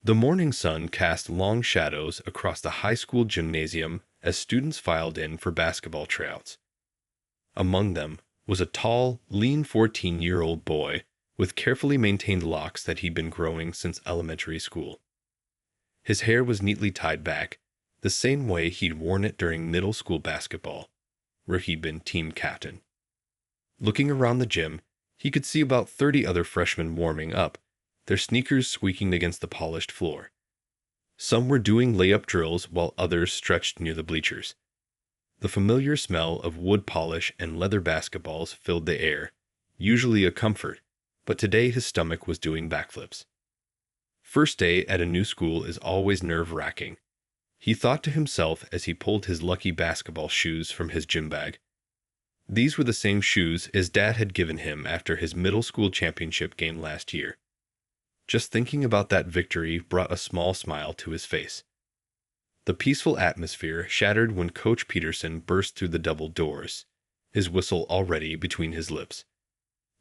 The morning sun cast long shadows across the high school gymnasium as students filed in for basketball tryouts. Among them was a tall, lean 14-year-old boy with carefully maintained locks that he'd been growing since elementary school. His hair was neatly tied back, the same way he'd worn it during middle school basketball, where he'd been team captain. Looking around the gym, he could see about 30 other freshmen warming up, their sneakers squeaking against the polished floor. Some were doing layup drills while others stretched near the bleachers. The familiar smell of wood polish and leather basketballs filled the air, usually a comfort, but today his stomach was doing backflips. First day at a new school is always nerve-wracking, he thought to himself as he pulled his lucky basketball shoes from his gym bag. These were the same shoes his dad had given him after his middle school championship game last year. Just thinking about that victory brought a small smile to his face. The peaceful atmosphere shattered when Coach Peterson burst through the double doors, his whistle already between his lips.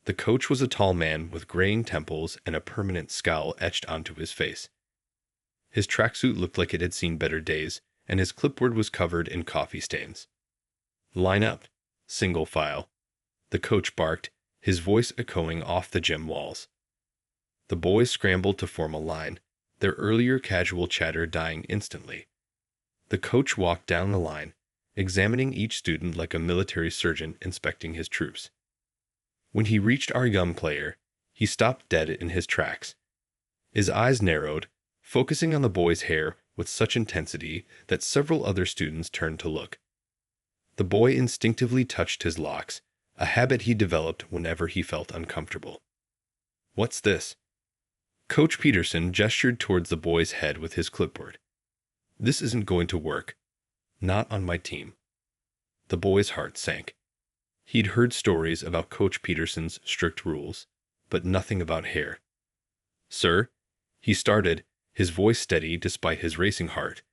The coach was a tall man with graying temples and a permanent scowl etched onto his face. His tracksuit looked like it had seen better days, and his clipboard was covered in coffee stains. "Line up, single file," the coach barked, his voice echoing off the gym walls. The boys scrambled to form a line, their earlier casual chatter dying instantly. The coach walked down the line, examining each student like a military surgeon inspecting his troops. When he reached our young player, he stopped dead in his tracks. His eyes narrowed, focusing on the boy's hair with such intensity that several other students turned to look. The boy instinctively touched his locks, a habit he developed whenever he felt uncomfortable. "What's this?" Coach Peterson gestured towards the boy's head with his clipboard. "This isn't going to work. Not on my team." The boy's heart sank. He'd heard stories about Coach Peterson's strict rules, but nothing about hair. "Sir," he started, his voice steady despite his racing heart.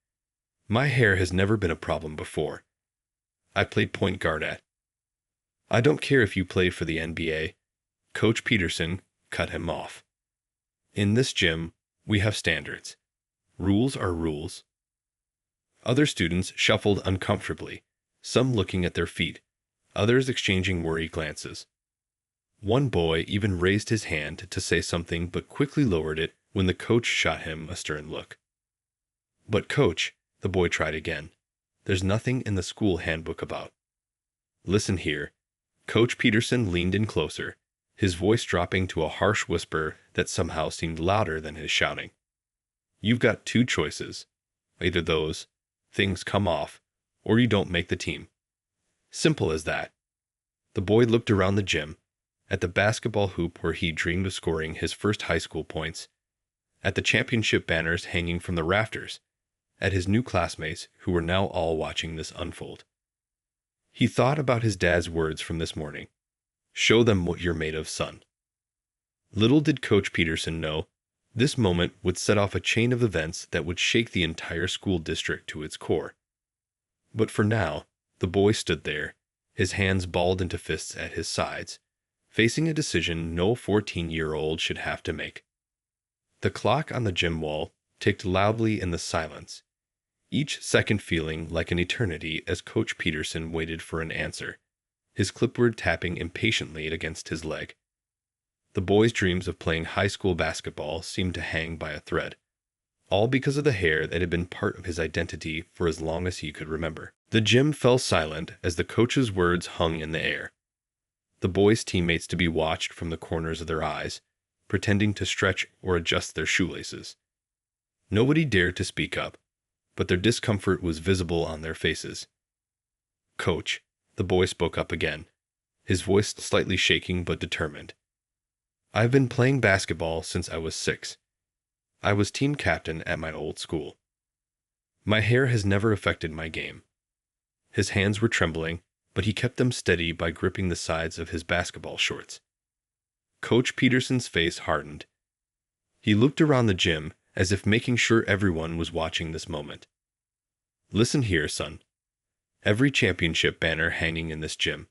"My hair has never been a problem before. I played point guard at." "I don't care if you play for the NBA." Coach Peterson cut him off. "In this gym, we have standards. Rules are rules." Other students shuffled uncomfortably, some looking at their feet, others exchanging worried glances. One boy even raised his hand to say something but quickly lowered it when the coach shot him a stern look. "But coach," the boy tried again, "there's nothing in the school handbook about." "Listen here." Coach Peterson leaned in closer, his voice dropping to a harsh whisper that somehow seemed louder than his shouting. "You've got two choices. Either those things come off, or you don't make the team. Simple as that." The boy looked around the gym, at the basketball hoop where he dreamed of scoring his first high school points, at the championship banners hanging from the rafters, at his new classmates who were now all watching this unfold. He thought about his dad's words from this morning. "Show them what you're made of, son." Little did Coach Peterson know, this moment would set off a chain of events that would shake the entire school district to its core. But for now, the boy stood there, his hands balled into fists at his sides, facing a decision no 14-year-old should have to make. The clock on the gym wall ticked loudly in the silence, each second feeling like an eternity as Coach Peterson waited for an answer, his clipboard tapping impatiently against his leg. The boy's dreams of playing high school basketball seemed to hang by a thread, all because of the hair that had been part of his identity for as long as he could remember. The gym fell silent as the coach's words hung in the air. The boys' teammates to be watched from the corners of their eyes, pretending to stretch or adjust their shoelaces. Nobody dared to speak up, but their discomfort was visible on their faces. "Coach," the boy spoke up again, his voice slightly shaking but determined. "I've been playing basketball since I was 6. I was team captain at my old school. My hair has never affected my game." His hands were trembling, but he kept them steady by gripping the sides of his basketball shorts. Coach Peterson's face hardened. He looked around the gym as if making sure everyone was watching this moment. "Listen here, son. Every championship banner hanging in this gym."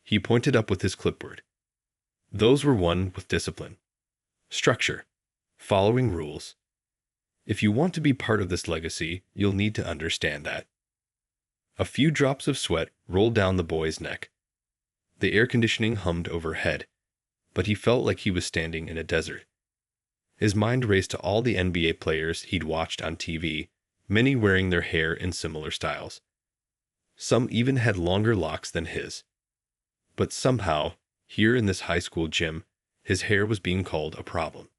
He pointed up with his clipboard. "Those were won with discipline, structure, following rules. If you want to be part of this legacy, you'll need to understand that. A few drops of sweat rolled down the boy's neck. The air conditioning hummed overhead, but he felt like he was standing in a desert. His mind raced to all the NBA players he'd watched on TV, many wearing their hair in similar styles. Some even had longer locks than his. But somehow, here in this high school gym, his hair was being called a problem.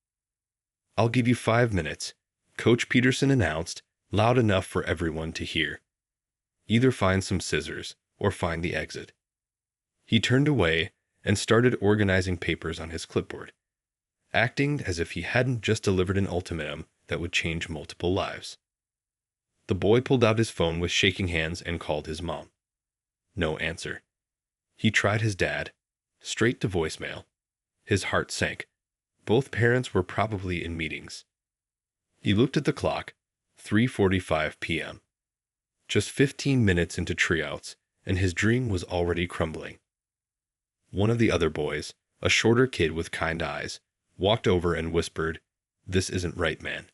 "I'll give you 5 minutes," Coach Peterson announced, loud enough for everyone to hear. "Either find some scissors or find the exit." He turned away and started organizing papers on his clipboard, acting as if he hadn't just delivered an ultimatum that would change multiple lives. The boy pulled out his phone with shaking hands and called his mom. No answer. He tried his dad. Straight to voicemail. His heart sank. Both parents were probably in meetings. He looked at the clock. 3:45 p.m. Just 15 minutes into tryouts, and his dream was already crumbling. One of the other boys, a shorter kid with kind eyes, walked over and whispered, "This isn't right, man.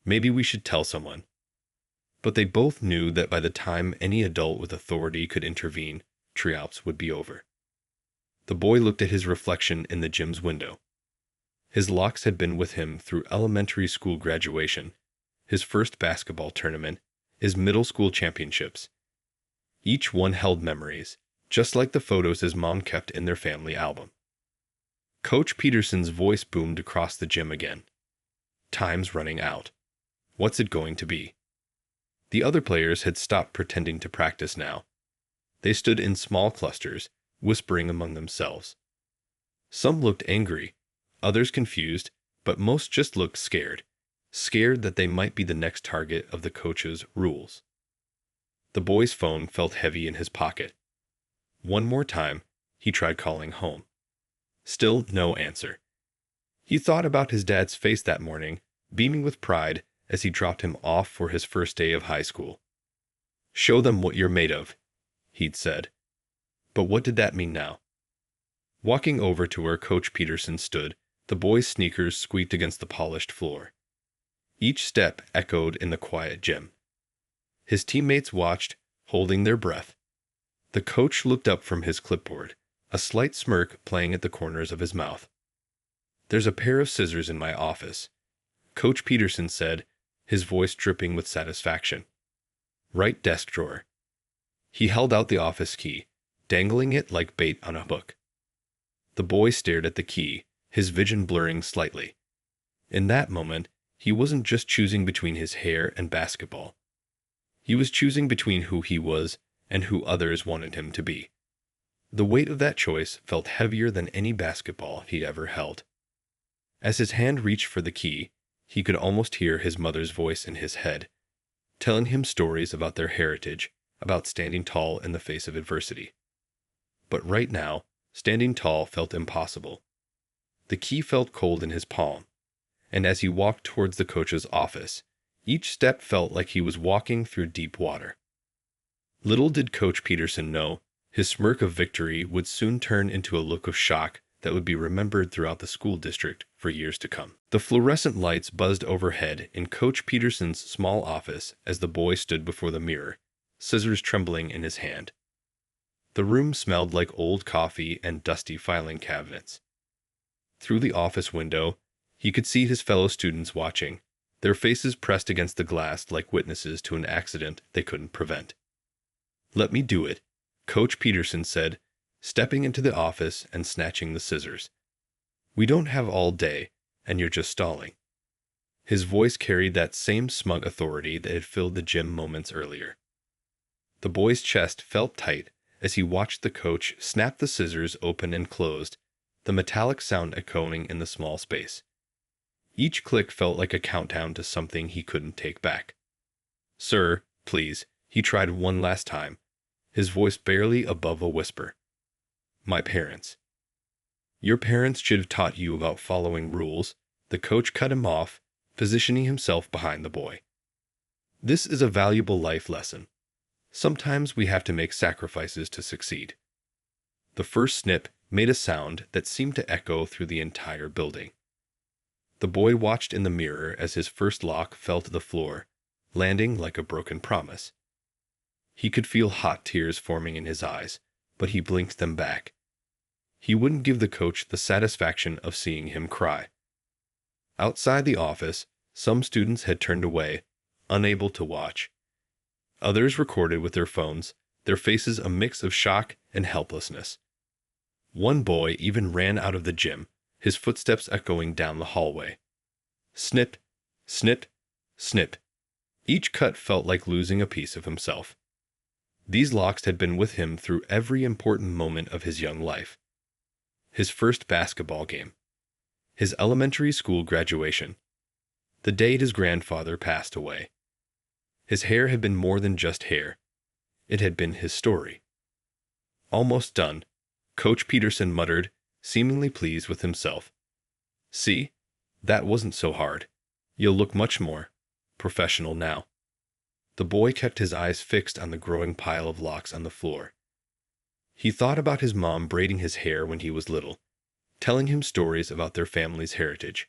Maybe we should tell someone." But they both knew that by the time any adult with authority could intervene, tryouts would be over. The boy looked at his reflection in the gym's window. His locks had been with him through elementary school graduation, his first basketball tournament, his middle school championships. Each one held memories, just like the photos his mom kept in their family album. Coach Peterson's voice boomed across the gym again. "Time's running out. What's it going to be?" The other players had stopped pretending to practice now. They stood in small clusters, whispering among themselves. Some looked angry, others confused, but most just looked scared that they might be the next target of the coach's rules. The boy's phone felt heavy in his pocket. One more time, he tried calling home. Still no answer. He thought about his dad's face that morning, beaming with pride as he dropped him off for his first day of high school. "Show them what you're made of," he'd said. But what did that mean now? Walking over to where Coach Peterson stood, the boy's sneakers squeaked against the polished floor. Each step echoed in the quiet gym. His teammates watched, holding their breath. The coach looked up from his clipboard, a slight smirk playing at the corners of his mouth. "There's a pair of scissors in my office," Coach Peterson said, his voice dripping with satisfaction. "Right desk drawer." He held out the office key, dangling it like bait on a hook. The boy stared at the key, his vision blurring slightly. In that moment, he wasn't just choosing between his hair and basketball. He was choosing between who he was and who others wanted him to be. The weight of that choice felt heavier than any basketball he'd ever held. As his hand reached for the key, he could almost hear his mother's voice in his head, telling him stories about their heritage, about standing tall in the face of adversity. But right now, standing tall felt impossible. The key felt cold in his palm, and as he walked towards the coach's office, each step felt like he was walking through deep water. Little did Coach Peterson know, his smirk of victory would soon turn into a look of shock that would be remembered throughout the school district for years to come. The fluorescent lights buzzed overhead in Coach Peterson's small office as the boy stood before the mirror, scissors trembling in his hand. The room smelled like old coffee and dusty filing cabinets. Through the office window, he could see his fellow students watching, their faces pressed against the glass like witnesses to an accident they couldn't prevent. "Let me do it," Coach Peterson said, stepping into the office and snatching the scissors. "We don't have all day, and you're just stalling." His voice carried that same smug authority that had filled the gym moments earlier. The boy's chest felt tight as he watched the coach snap the scissors open and closed, the metallic sound echoing in the small space. Each click felt like a countdown to something he couldn't take back. "Sir, please," he tried one last time, his voice barely above a whisper. "My parents." "Your parents should have taught you about following rules," the coach cut him off, positioning himself behind the boy. "This is a valuable life lesson. Sometimes we have to make sacrifices to succeed." The first snip made a sound that seemed to echo through the entire building. The boy watched in the mirror as his first lock fell to the floor, landing like a broken promise. He could feel hot tears forming in his eyes, but he blinked them back. He wouldn't give the coach the satisfaction of seeing him cry. Outside the office, some students had turned away, unable to watch. Others recorded with their phones, their faces a mix of shock and helplessness. One boy even ran out of the gym, his footsteps echoing down the hallway. Snip, snip, snip. Each cut felt like losing a piece of himself. These locks had been with him through every important moment of his young life. His first basketball game, his elementary school graduation, the day his grandfather passed away. His hair had been more than just hair. It had been his story. Almost done, Coach Peterson muttered, seemingly pleased with himself. See, that wasn't so hard. You'll look much more professional now. The boy kept his eyes fixed on the growing pile of locks on the floor. He thought about his mom braiding his hair when he was little, telling him stories about their family's heritage.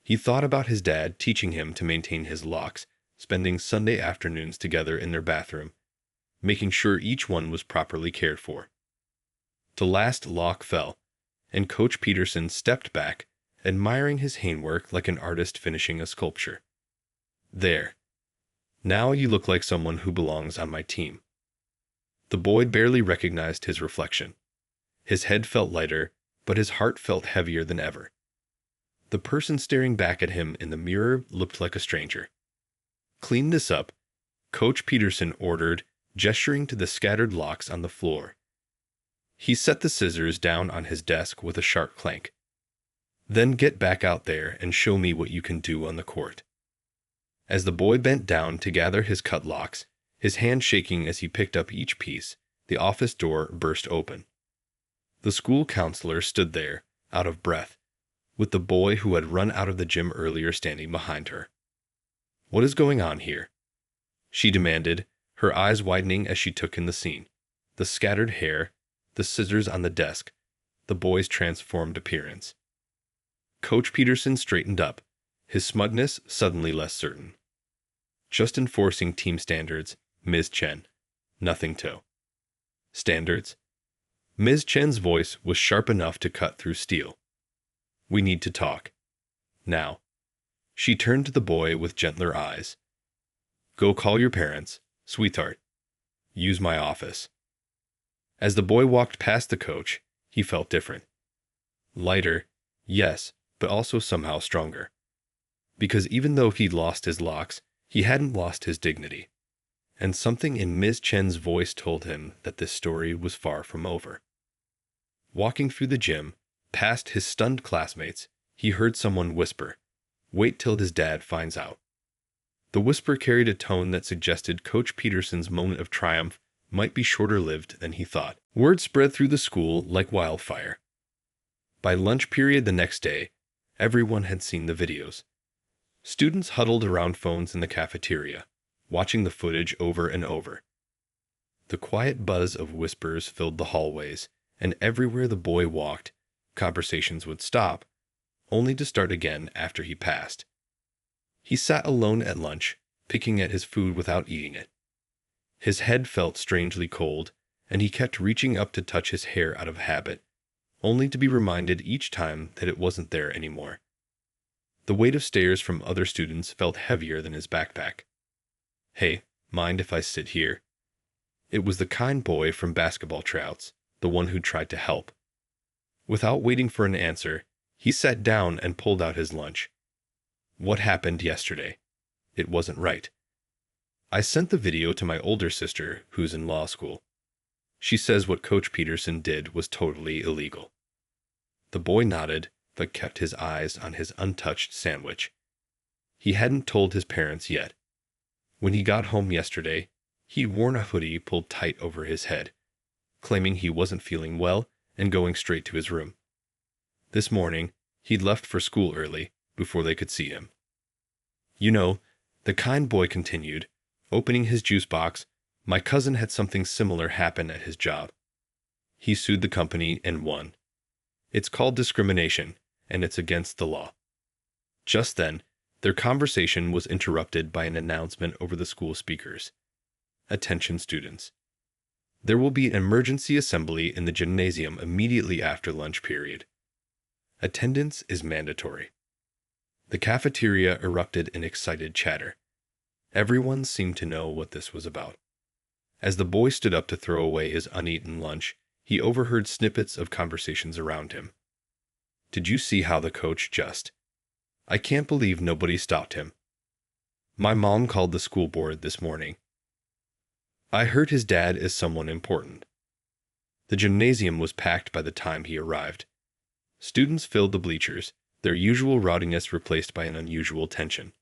He thought about his dad teaching him to maintain his locks, spending Sunday afternoons together in their bathroom, making sure each one was properly cared for. The last lock fell, and Coach Peterson stepped back, admiring his handwork like an artist finishing a sculpture. There. Now you look like someone who belongs on my team. The boy barely recognized his reflection. His head felt lighter, but his heart felt heavier than ever. The person staring back at him in the mirror looked like a stranger. Clean this up, Coach Peterson ordered, gesturing to the scattered locks on the floor. He set the scissors down on his desk with a sharp clank. Then get back out there and show me what you can do on the court. As the boy bent down to gather his cut locks, his hand shaking as he picked up each piece, the office door burst open. The school counselor stood there, out of breath, with the boy who had run out of the gym earlier standing behind her. "What is going on here?" she demanded, her eyes widening as she took in the scene. The scattered hair, the scissors on the desk, the boy's transformed appearance. Coach Peterson straightened up, his smugness suddenly less certain. "Just enforcing team standards, Ms. Chen. Nothing to." "Standards?" Ms. Chen's voice was sharp enough to cut through steel. "We need to talk. Now." She turned to the boy with gentler eyes. "Go call your parents, sweetheart. Use my office." As the boy walked past the coach, he felt different. Lighter, yes, but also somehow stronger. Because even though he'd lost his locks, he hadn't lost his dignity. And something in Ms. Chen's voice told him that this story was far from over. Walking through the gym, past his stunned classmates, he heard someone whisper, "Wait till his dad finds out." The whisper carried a tone that suggested Coach Peterson's moment of triumph might be shorter-lived than he thought. Word spread through the school like wildfire. By lunch period the next day, everyone had seen the videos. Students huddled around phones in the cafeteria, watching the footage over and over. The quiet buzz of whispers filled the hallways, and everywhere the boy walked, conversations would stop, only to start again after he passed. He sat alone at lunch, picking at his food without eating it. His head felt strangely cold, and he kept reaching up to touch his hair out of habit, only to be reminded each time that it wasn't there anymore. The weight of stares from other students felt heavier than his backpack. "Hey, mind if I sit here?" It was the kind boy from basketball tryouts, the one who tried to help. Without waiting for an answer, he sat down and pulled out his lunch. "What happened yesterday? It wasn't right. I sent the video to my older sister, who's in law school. She says what Coach Peterson did was totally illegal." The boy nodded, but kept his eyes on his untouched sandwich. He hadn't told his parents yet. When he got home yesterday, he'd worn a hoodie pulled tight over his head, claiming he wasn't feeling well and going straight to his room. This morning, he'd left for school early, before they could see him. "You know," the kind boy continued, opening his juice box, "my cousin had something similar happen at his job. He sued the company and won. It's called discrimination, and it's against the law." Just then, their conversation was interrupted by an announcement over the school speakers. Attention students. There will be an emergency assembly in the gymnasium immediately after lunch period. Attendance is mandatory. The cafeteria erupted in excited chatter. Everyone seemed to know what this was about. As the boy stood up to throw away his uneaten lunch, he overheard snippets of conversations around him. Did you see how the coach just? I can't believe nobody stopped him. My mom called the school board this morning. I heard his dad is someone important. The gymnasium was packed by the time he arrived. Students filled the bleachers, their usual rowdiness replaced by an unusual tension.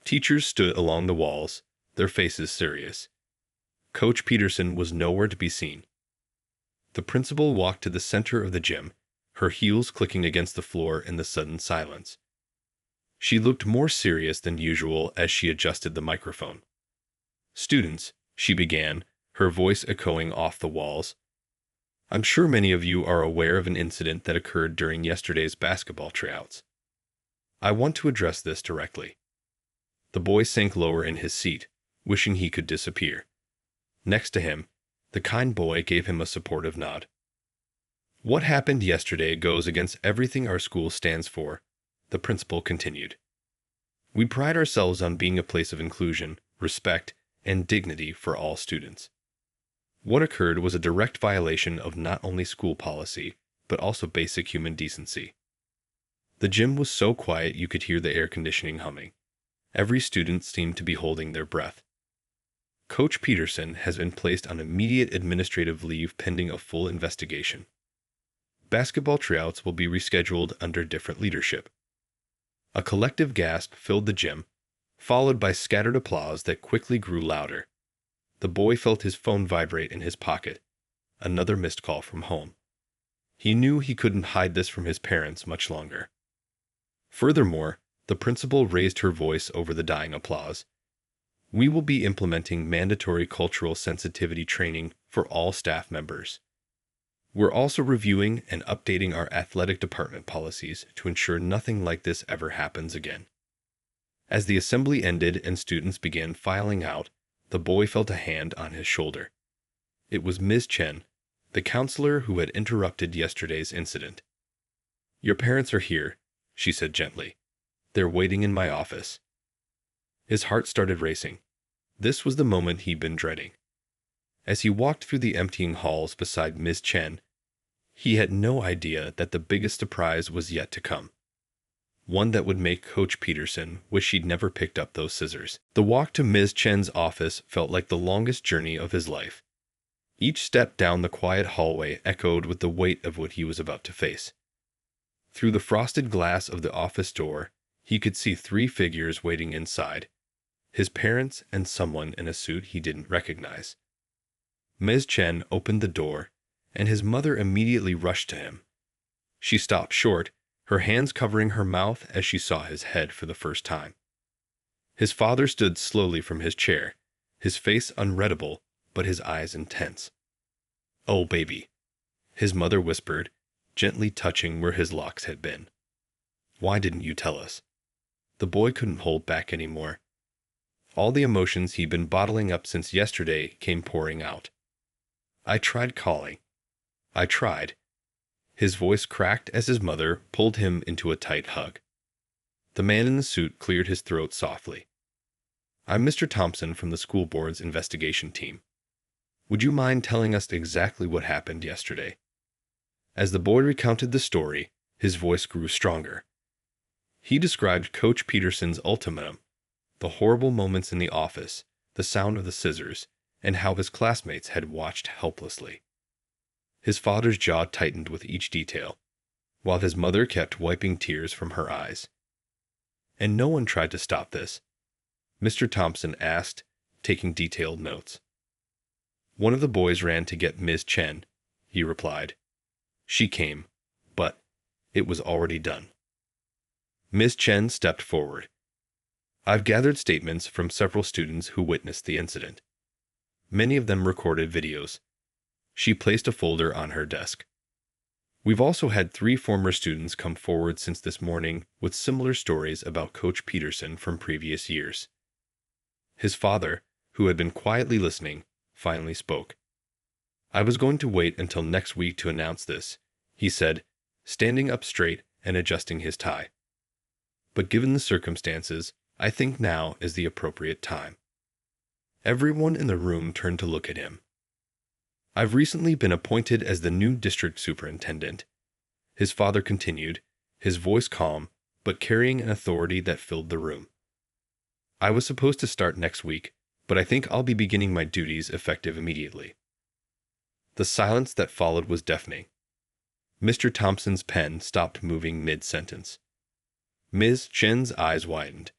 Teachers stood along the walls, their faces serious. Coach Peterson was nowhere to be seen. The principal walked to the center of the gym, her heels clicking against the floor in the sudden silence. She looked more serious than usual as she adjusted the microphone. Students, she began, her voice echoing off the walls. I'm sure many of you are aware of an incident that occurred during yesterday's basketball tryouts. I want to address this directly. The boy sank lower in his seat, wishing he could disappear. Next to him, the kind boy gave him a supportive nod. What happened yesterday goes against everything our school stands for, the principal continued. We pride ourselves on being a place of inclusion, respect, and dignity for all students. What occurred was a direct violation of not only school policy, but also basic human decency. The gym was so quiet you could hear the air conditioning humming. Every student seemed to be holding their breath. Coach Peterson has been placed on immediate administrative leave pending a full investigation. Basketball tryouts will be rescheduled under different leadership. A collective gasp filled the gym, followed by scattered applause that quickly grew louder. The boy felt his phone vibrate in his pocket. Another missed call from home. He knew he couldn't hide this from his parents much longer. Furthermore, the principal raised her voice over the dying applause. We will be implementing mandatory cultural sensitivity training for all staff members. We're also reviewing and updating our athletic department policies to ensure nothing like this ever happens again. As the assembly ended and students began filing out, the boy felt a hand on his shoulder. It was Ms. Chen, the counselor who had interrupted yesterday's incident. Your parents are here, she said gently. They're waiting in my office. His heart started racing. This was the moment he'd been dreading. As he walked through the emptying halls beside Ms. Chen, he had no idea that the biggest surprise was yet to come. One that would make Coach Peterson wish he'd never picked up those scissors. The walk to Ms. Chen's office felt like the longest journey of his life. Each step down the quiet hallway echoed with the weight of what he was about to face. Through the frosted glass of the office door, he could see 3 figures waiting inside, his parents and someone in a suit he didn't recognize. Ms. Chen opened the door, and his mother immediately rushed to him. She stopped short, her hands covering her mouth as she saw his head for the first time. His father stood slowly from his chair, his face unreadable, but his eyes intense. "Oh, baby," his mother whispered, gently touching where his locks had been. "Why didn't you tell us?" The boy couldn't hold back anymore. All the emotions he'd been bottling up since yesterday came pouring out. "I tried calling. I tried." His voice cracked as his mother pulled him into a tight hug. The man in the suit cleared his throat softly. "I'm Mr. Thompson from the school board's investigation team. Would you mind telling us exactly what happened yesterday?" As the boy recounted the story, his voice grew stronger. He described Coach Peterson's ultimatum, the horrible moments in the office, the sound of the scissors, and how his classmates had watched helplessly. His father's jaw tightened with each detail, while his mother kept wiping tears from her eyes. "And no one tried to stop this?" Mr. Thompson asked, taking detailed notes. "One of the boys ran to get Ms. Chen," he replied. "She came, but it was already done." Ms. Chen stepped forward. "I've gathered statements from several students who witnessed the incident. Many of them recorded videos." She placed a folder on her desk. We've also had 3 former students come forward since this morning with similar stories about Coach Peterson from previous years. His father, who had been quietly listening, finally spoke. "I was going to wait until next week to announce this," he said, standing up straight and adjusting his tie. "But given the circumstances, I think now is the appropriate time." Everyone in the room turned to look at him. "I've recently been appointed as the new district superintendent," his father continued, his voice calm, but carrying an authority that filled the room. "I was supposed to start next week, but I think I'll be beginning my duties effective immediately." The silence that followed was deafening. Mr. Thompson's pen stopped moving mid-sentence. Ms. Chen's eyes widened.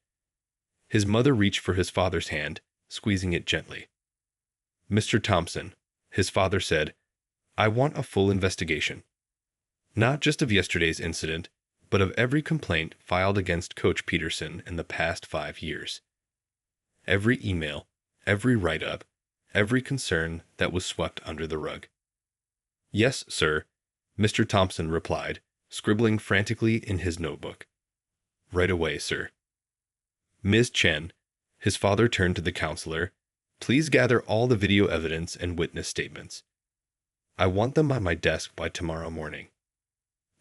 His mother reached for his father's hand, squeezing it gently. "Mr. Thompson," his father said, "I want a full investigation. Not just of yesterday's incident, but of every complaint filed against Coach Peterson in the past 5 years. Every email, every write-up, every concern that was swept under the rug." "Yes, sir," Mr. Thompson replied, scribbling frantically in his notebook. "Right away, sir." "Ms. Chen," his father turned to the counselor, "please gather all the video evidence and witness statements. I want them on my desk by tomorrow morning."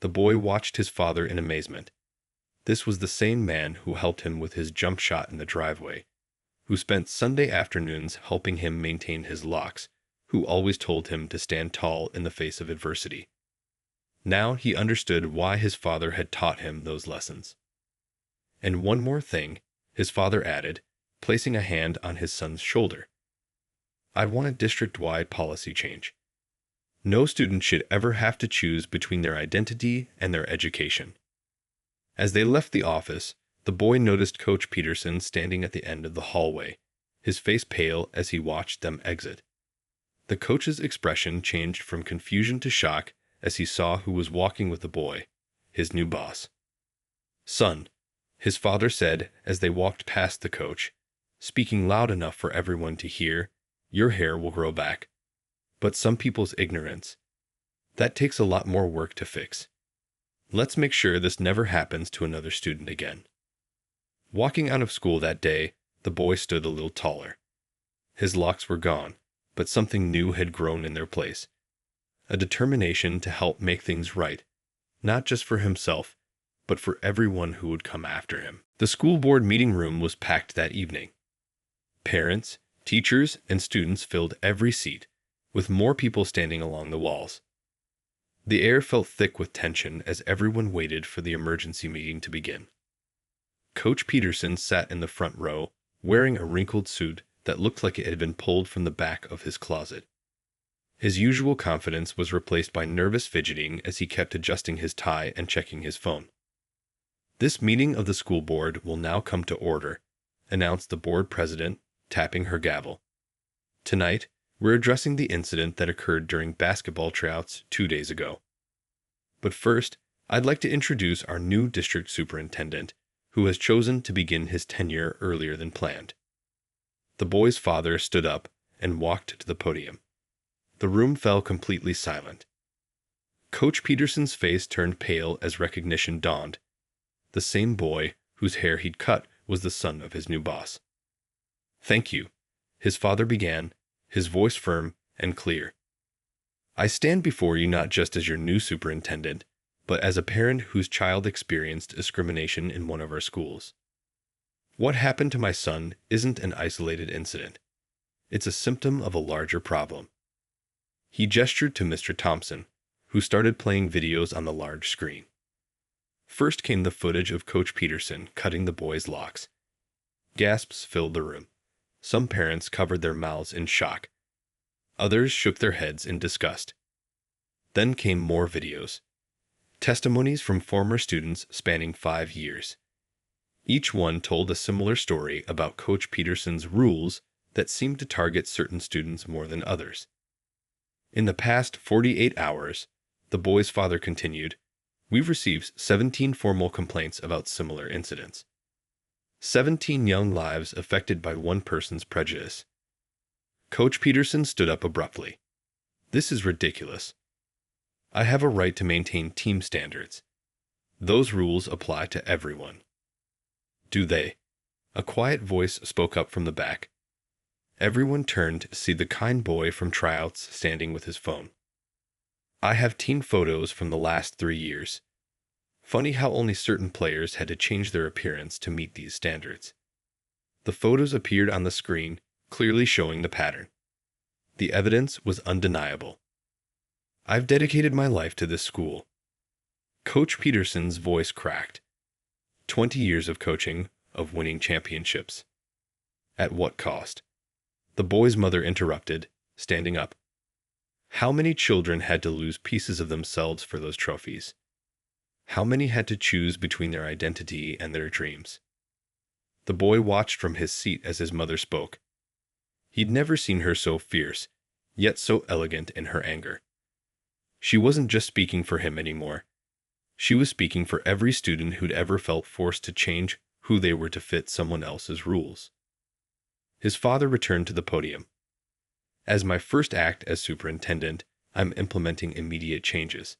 The boy watched his father in amazement. This was the same man who helped him with his jump shot in the driveway, who spent Sunday afternoons helping him maintain his locks, who always told him to stand tall in the face of adversity. Now he understood why his father had taught him those lessons. "And one more thing," his father added, placing a hand on his son's shoulder. "I want a district-wide policy change. No student should ever have to choose between their identity and their education." As they left the office, the boy noticed Coach Peterson standing at the end of the hallway, his face pale as he watched them exit. The coach's expression changed from confusion to shock as he saw who was walking with the boy, his new boss. "Son," his father said as they walked past the coach, speaking loud enough for everyone to hear, "Your hair will grow back. But some people's ignorance. That takes a lot more work to fix. Let's make sure this never happens to another student again." Walking out of school that day, the boy stood a little taller. His locks were gone, but something new had grown in their place. A determination to help make things right, not just for himself, but for everyone who would come after him. The school board meeting room was packed that evening. Parents, teachers, and students filled every seat, with more people standing along the walls. The air felt thick with tension as everyone waited for the emergency meeting to begin. Coach Peterson sat in the front row, wearing a wrinkled suit that looked like it had been pulled from the back of his closet. His usual confidence was replaced by nervous fidgeting as he kept adjusting his tie and checking his phone. "This meeting of the school board will now come to order," announced the board president, tapping her gavel. "Tonight, we're addressing the incident that occurred during basketball tryouts 2 days ago. But first, I'd like to introduce our new district superintendent, who has chosen to begin his tenure earlier than planned." The boy's father stood up and walked to the podium. The room fell completely silent. Coach Peterson's face turned pale as recognition dawned. The same boy whose hair he'd cut was the son of his new boss. "Thank you," his father began, his voice firm and clear. "I stand before you not just as your new superintendent, but as a parent whose child experienced discrimination in one of our schools. What happened to my son isn't an isolated incident. It's a symptom of a larger problem." He gestured to Mr. Thompson, who started playing videos on the large screen. First came the footage of Coach Peterson cutting the boy's locks. Gasps filled the room. Some parents covered their mouths in shock. Others shook their heads in disgust. Then came more videos. Testimonies from former students spanning 5 years. Each one told a similar story about Coach Peterson's rules that seemed to target certain students more than others. "In the past 48 hours, the boy's father continued, we've received 17 formal complaints about similar incidents. 17 young lives affected by one person's prejudice." Coach Peterson stood up abruptly. "This is ridiculous." I have a right to maintain team standards. Those rules apply to everyone. Do they? A quiet voice spoke up from the back. Everyone turned to see the kind boy from tryouts standing with his phone. I have team photos from the last 3 years. Funny how only certain players had to change their appearance to meet these standards. The photos appeared on the screen, clearly showing the pattern. The evidence was undeniable. I've dedicated my life to this school. Coach Peterson's voice cracked. 20 years of coaching, of winning championships. At what cost? The boy's mother interrupted, standing up. How many children had to lose pieces of themselves for those trophies? How many had to choose between their identity and their dreams? The boy watched from his seat as his mother spoke. He'd never seen her so fierce, yet so elegant in her anger. She wasn't just speaking for him anymore. She was speaking for every student who'd ever felt forced to change who they were to fit someone else's rules. His father returned to the podium. As my first act as superintendent, I'm implementing immediate changes.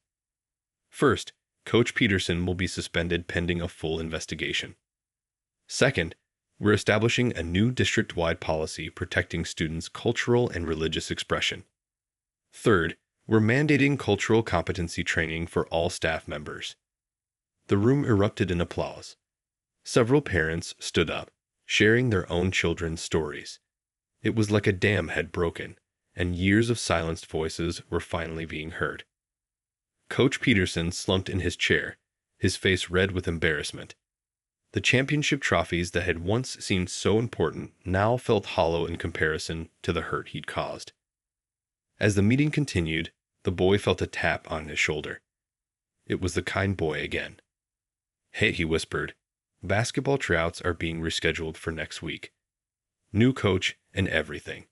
First, Coach Peterson will be suspended pending a full investigation. Second, we're establishing a new district-wide policy protecting students' cultural and religious expression. Third, we're mandating cultural competency training for all staff members. The room erupted in applause. Several parents stood up, sharing their own children's stories. It was like a dam had broken, and years of silenced voices were finally being heard. Coach Peterson slumped in his chair, his face red with embarrassment. The championship trophies that had once seemed so important now felt hollow in comparison to the hurt he'd caused. As the meeting continued, the boy felt a tap on his shoulder. It was the kind boy again. "Hey," he whispered, "basketball tryouts are being rescheduled for next week. New coach and everything.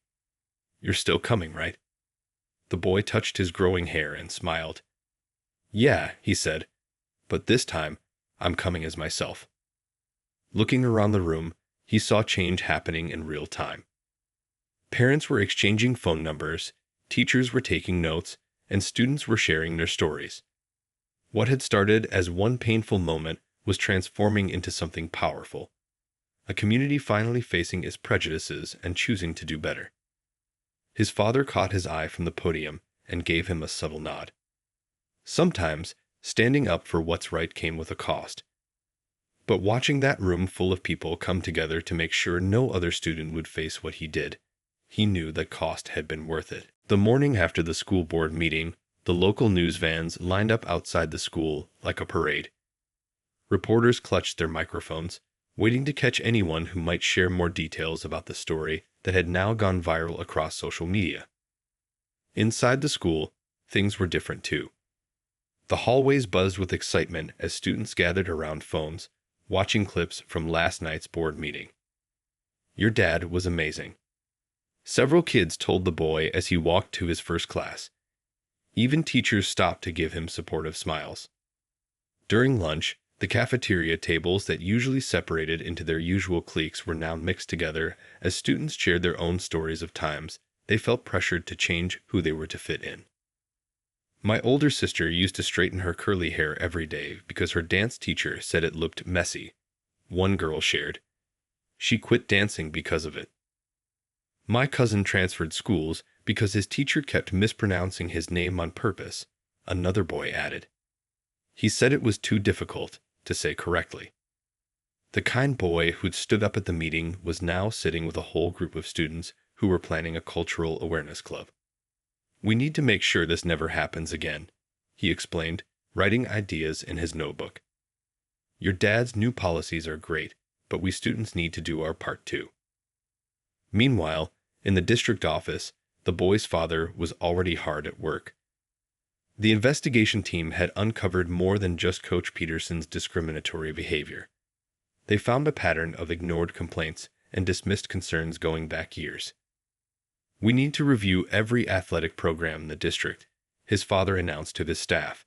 You're still coming, right?" The boy touched his growing hair and smiled. "Yeah," he said, "but this time, I'm coming as myself." Looking around the room, he saw change happening in real time. Parents were exchanging phone numbers, teachers were taking notes, and students were sharing their stories. What had started as one painful moment was transforming into something powerful. A community finally facing its prejudices and choosing to do better. His father caught his eye from the podium and gave him a subtle nod. Sometimes, standing up for what's right came with a cost. But watching that room full of people come together to make sure no other student would face what he did, he knew that cost had been worth it. The morning after the school board meeting, the local news vans lined up outside the school like a parade. Reporters clutched their microphones, waiting to catch anyone who might share more details about the story that had now gone viral across social media. Inside the school, things were different too. The hallways buzzed with excitement as students gathered around phones, watching clips from last night's board meeting. "Your dad was amazing," several kids told the boy as he walked to his first class. Even teachers stopped to give him supportive smiles. During lunch, the cafeteria tables that usually separated into their usual cliques were now mixed together as students shared their own stories of times they felt pressured to change who they were to fit in. "My older sister used to straighten her curly hair every day because her dance teacher said it looked messy," one girl shared. "She quit dancing because of it." "My cousin transferred schools because his teacher kept mispronouncing his name on purpose," another boy added. "He said it was too difficult to say correctly." The kind boy who'd stood up at the meeting was now sitting with a whole group of students who were planning a cultural awareness club. "We need to make sure this never happens again," he explained, writing ideas in his notebook. "Your dad's new policies are great, but we students need to do our part too." Meanwhile, in the district office, the boy's father was already hard at work. The investigation team had uncovered more than just Coach Peterson's discriminatory behavior. They found a pattern of ignored complaints and dismissed concerns going back years. "We need to review every athletic program in the district," his father announced to his staff.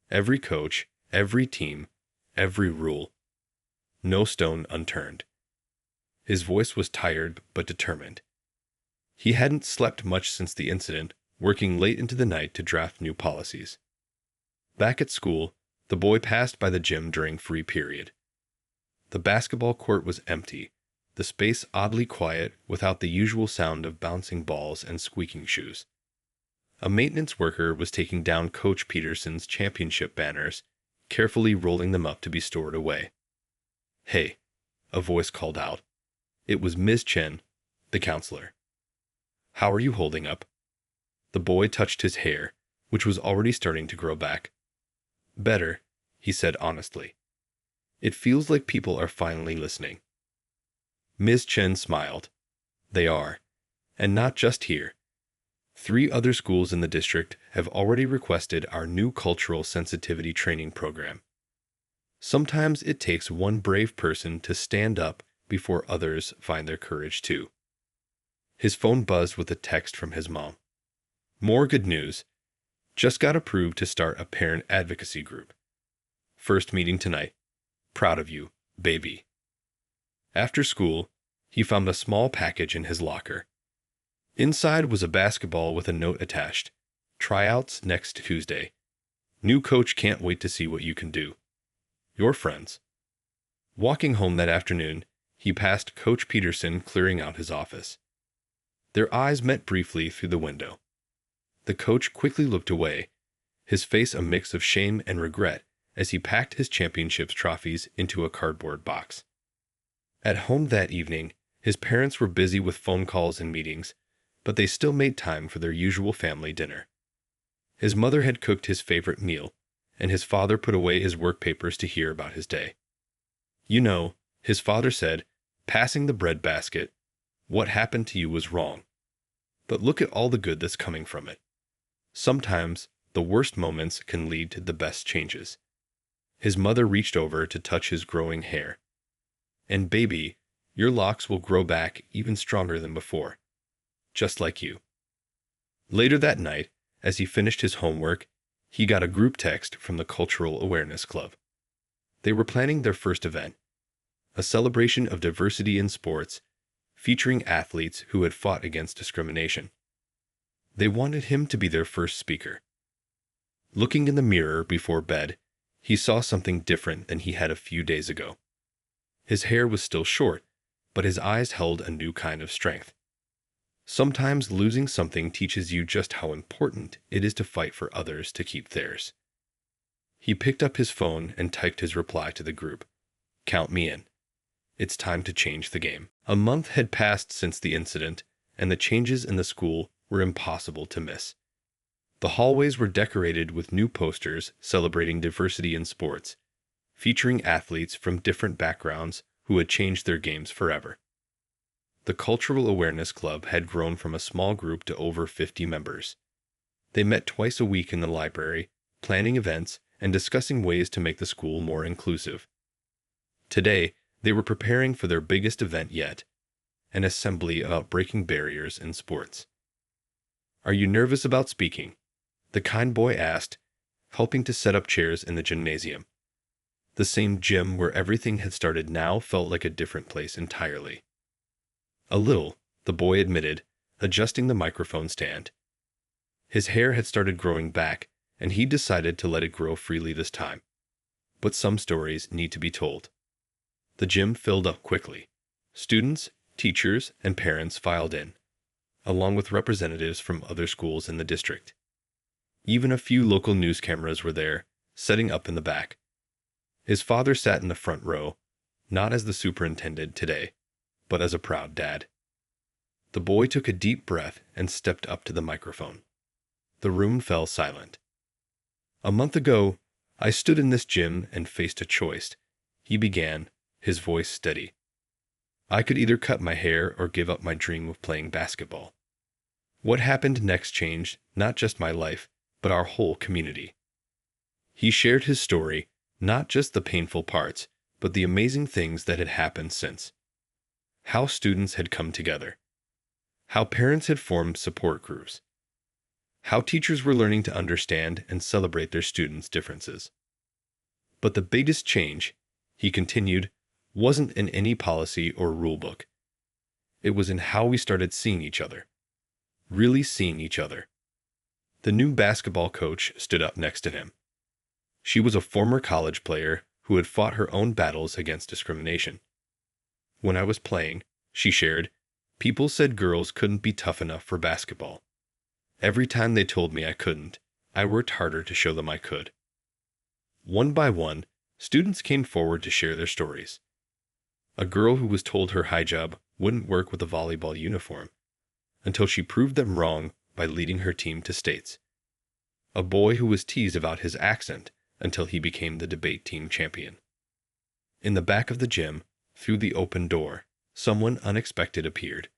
"Every coach, every team, every rule. No stone unturned." His voice was tired but determined. He hadn't slept much since the incident, working late into the night to draft new policies. Back at school, the boy passed by the gym during free period. The basketball court was empty, the space oddly quiet without the usual sound of bouncing balls and squeaking shoes. A maintenance worker was taking down Coach Peterson's championship banners, carefully rolling them up to be stored away. "Hey," a voice called out. It was Ms. Chen, the counselor. "How are you holding up?" The boy touched his hair, which was already starting to grow back. "Better," he said honestly. "It feels like people are finally listening." Ms. Chen smiled. "They are. And not just here. 3 other schools in the district have already requested our new cultural sensitivity training program. Sometimes it takes one brave person to stand up before others find their courage too." His phone buzzed with a text from his mom. "More good news. Just got approved to start a parent advocacy group. First meeting tonight. Proud of you, baby." After school, he found a small package in his locker. Inside was a basketball with a note attached. "Tryouts next Tuesday. New coach can't wait to see what you can do. Your friends." Walking home that afternoon, he passed Coach Peterson clearing out his office. Their eyes met briefly through the window. The coach quickly looked away, his face a mix of shame and regret as he packed his championship's trophies into a cardboard box. At home that evening, his parents were busy with phone calls and meetings, but they still made time for their usual family dinner. His mother had cooked his favorite meal, and his father put away his work papers to hear about his day. "You know," his father said, passing the bread basket, "what happened to you was wrong. But look at all the good that's coming from it. Sometimes the worst moments can lead to the best changes." His mother reached over to touch his growing hair. "And baby, your locks will grow back even stronger than before. Just like you." Later that night, as he finished his homework, he got a group text from the Cultural Awareness Club. They were planning their first event, a celebration of diversity in sports, featuring athletes who had fought against discrimination. They wanted him to be their first speaker. Looking in the mirror before bed, he saw something different than he had a few days ago. His hair was still short, but his eyes held a new kind of strength. Sometimes losing something teaches you just how important it is to fight for others to keep theirs. He picked up his phone and typed his reply to the group. "Count me in. It's time to change the game." A month had passed since the incident, and the changes in the school were impossible to miss. The hallways were decorated with new posters celebrating diversity in sports, featuring athletes from different backgrounds who had changed their games forever. The Cultural Awareness Club had grown from a small group to over 50 members. They met twice a week in the library, planning events and discussing ways to make the school more inclusive. Today, they were preparing for their biggest event yet, an assembly about breaking barriers in sports. "Are you nervous about speaking?" the kind boy asked, helping to set up chairs in the gymnasium. The same gym where everything had started now felt like a different place entirely. "A little," the boy admitted, adjusting the microphone stand. His hair had started growing back, and he decided to let it grow freely this time. But some stories need to be told. The gym filled up quickly. Students, teachers, and parents filed in, along with representatives from other schools in the district. Even a few local news cameras were there, setting up in the back. His father sat in the front row, not as the superintendent today, but as a proud dad. The boy took a deep breath and stepped up to the microphone. The room fell silent. "A month ago, I stood in this gym and faced a choice," he began, his voice steady. "I could either cut my hair or give up my dream of playing basketball. What happened next changed not just my life, but our whole community." He shared his story, not just the painful parts, but the amazing things that had happened since. How students had come together. How parents had formed support groups. How teachers were learning to understand and celebrate their students' differences. But the biggest change, he continued, wasn't in any policy or rule book. It was in how we started seeing each other. Really seeing each other. The new basketball coach stood up next to him. She was a former college player who had fought her own battles against discrimination. When I was playing, she shared, people said girls couldn't be tough enough for basketball. Every time they told me I couldn't, I worked harder to show them I could. One by one, students came forward to share their stories. A girl who was told her hijab wouldn't work with a volleyball uniform, until she proved them wrong by leading her team to states. A boy who was teased about his accent until he became the debate team champion. In the back of the gym, through the open door, someone unexpected appeared.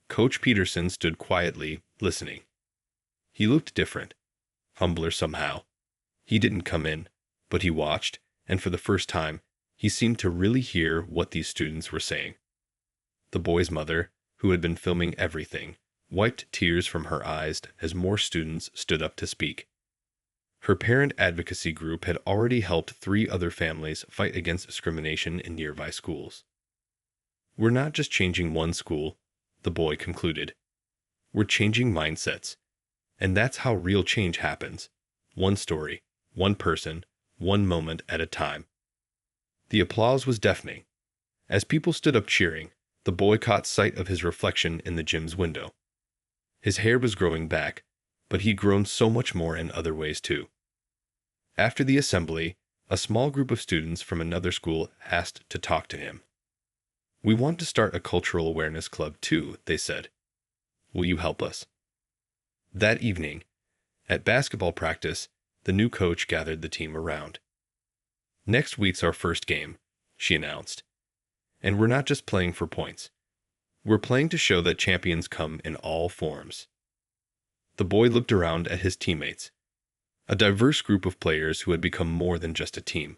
Coach Peterson stood quietly, listening. He looked different, humbler somehow. He didn't come in, but he watched, and for the first time, he seemed to really hear what these students were saying. The boy's mother, who had been filming everything, wiped tears from her eyes as more students stood up to speak. Her parent advocacy group had already helped 3 other families fight against discrimination in nearby schools. We're not just changing one school, the boy concluded. We're changing mindsets. And that's how real change happens. One story, one person, one moment at a time. The applause was deafening. As people stood up cheering, the boy caught sight of his reflection in the gym's window. His hair was growing back, but he'd grown so much more in other ways too. After the assembly, a small group of students from another school asked to talk to him. We want to start a cultural awareness club too, they said. Will you help us? That evening, at basketball practice, the new coach gathered the team around. Next week's our first game, she announced. And we're not just playing for points. We're playing to show that champions come in all forms. The boy looked around at his teammates, a diverse group of players who had become more than just a team.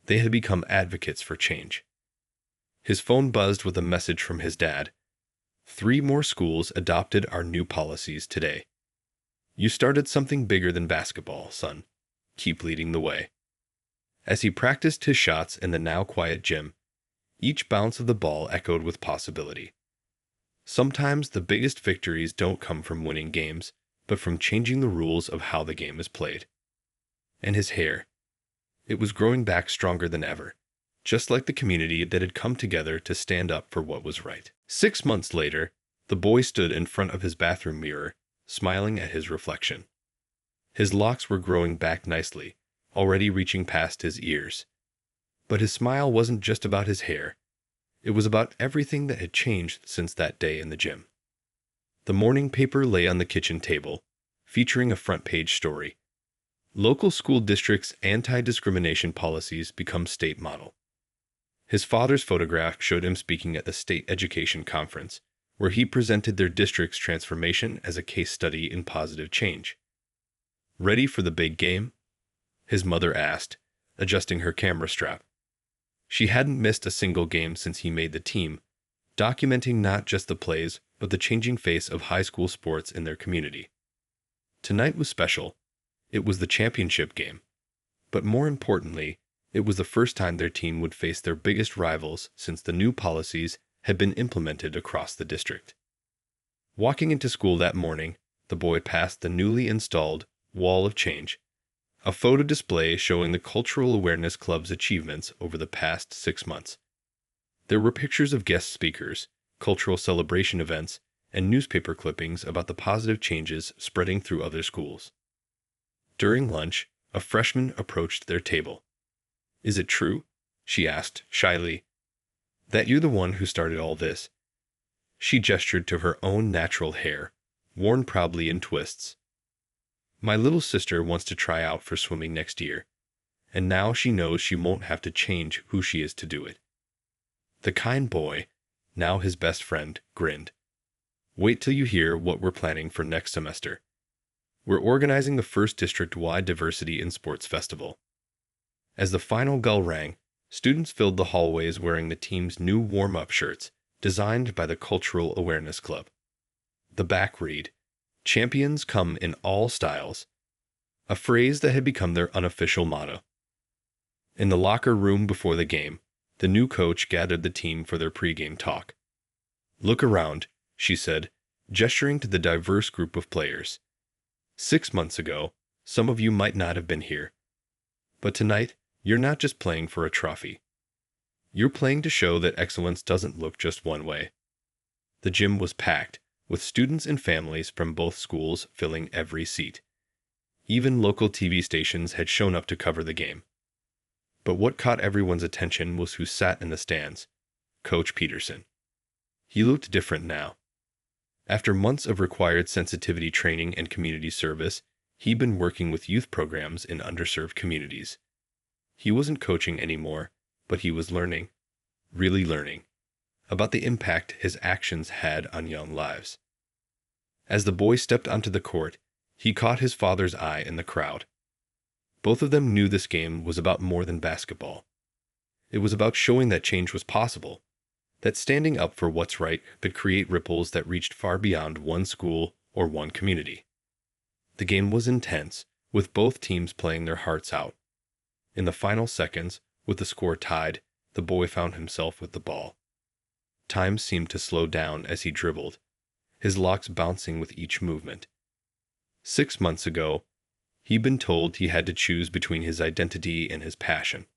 They had become advocates for change. His phone buzzed with a message from his dad. 3 more schools adopted our new policies today. You started something bigger than basketball, son. Keep leading the way. As he practiced his shots in the now quiet gym, each bounce of the ball echoed with possibility. Sometimes the biggest victories don't come from winning games, but from changing the rules of how the game is played. And his hair. It was growing back stronger than ever, just like the community that had come together to stand up for what was right. 6 months later, the boy stood in front of his bathroom mirror, smiling at his reflection. His locks were growing back nicely, already reaching past his ears. But his smile wasn't just about his hair. It was about everything that had changed since that day in the gym. The morning paper lay on the kitchen table, featuring a front-page story. Local school districts' anti-discrimination policies become state model. His father's photograph showed him speaking at the state education conference, where he presented their district's transformation as a case study in positive change. Ready for the big game? His mother asked, adjusting her camera strap. She hadn't missed a single game since he made the team, documenting not just the plays, but the changing face of high school sports in their community. Tonight was special. It was the championship game. But more importantly, it was the first time their team would face their biggest rivals since the new policies had been implemented across the district. Walking into school that morning, the boy passed the newly installed Wall of Change, a photo display showing the Cultural Awareness Club's achievements over the past 6 months. There were pictures of guest speakers, cultural celebration events, and newspaper clippings about the positive changes spreading through other schools. During lunch, a freshman approached their table. "Is it true?" she asked shyly. "That you're the one who started all this?" She gestured to her own natural hair, worn proudly in twists. "My little sister wants to try out for swimming next year, and now she knows she won't have to change who she is to do it." The kind boy, now his best friend, grinned. "Wait till you hear what we're planning for next semester. We're organizing the first district-wide diversity in sports festival." As the final bell rang, students filled the hallways wearing the team's new warm-up shirts, designed by the Cultural Awareness Club. The back read, "Champions come in all styles," a phrase that had become their unofficial motto. In the locker room before the game, the new coach gathered the team for their pregame talk. "Look around," she said, gesturing to the diverse group of players. 6 months ago, some of you might not have been here. But tonight, you're not just playing for a trophy. You're playing to show that excellence doesn't look just one way. The gym was packed, with students and families from both schools filling every seat. Even local TV stations had shown up to cover the game. But what caught everyone's attention was who sat in the stands: Coach Peterson. He looked different now. After months of required sensitivity training and community service, he'd been working with youth programs in underserved communities. He wasn't coaching anymore, but he was learning, really learning, about the impact his actions had on young lives. As the boy stepped onto the court, he caught his father's eye in the crowd. Both of them knew this game was about more than basketball. It was about showing that change was possible, that standing up for what's right could create ripples that reached far beyond one school or one community. The game was intense, with both teams playing their hearts out. In the final seconds, with the score tied, the boy found himself with the ball. Time seemed to slow down as he dribbled, his locks bouncing with each movement. 6 months ago, he'd been told he had to choose between his identity and his passion.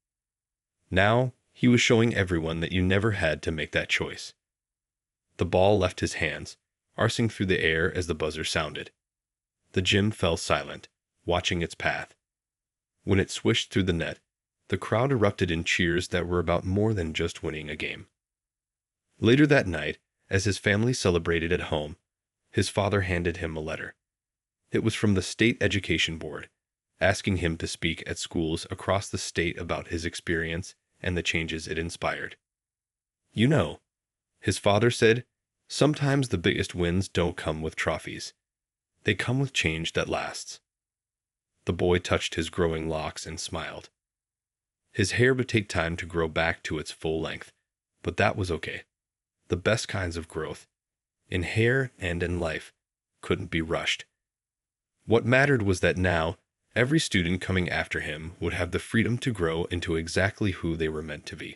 Now, he was showing everyone that you never had to make that choice. The ball left his hands, arcing through the air as the buzzer sounded. The gym fell silent, watching its path. When it swished through the net, the crowd erupted in cheers that were about more than just winning a game. Later that night, as his family celebrated at home, his father handed him a letter. It was from the State Education Board, asking him to speak at schools across the state about his experience and the changes it inspired. "You know," his father said, "sometimes the biggest wins don't come with trophies. They come with change that lasts." The boy touched his growing locks and smiled. His hair would take time to grow back to its full length, but that was okay. The best kinds of growth, in hair and in life, couldn't be rushed. What mattered was that now, every student coming after him would have the freedom to grow into exactly who they were meant to be.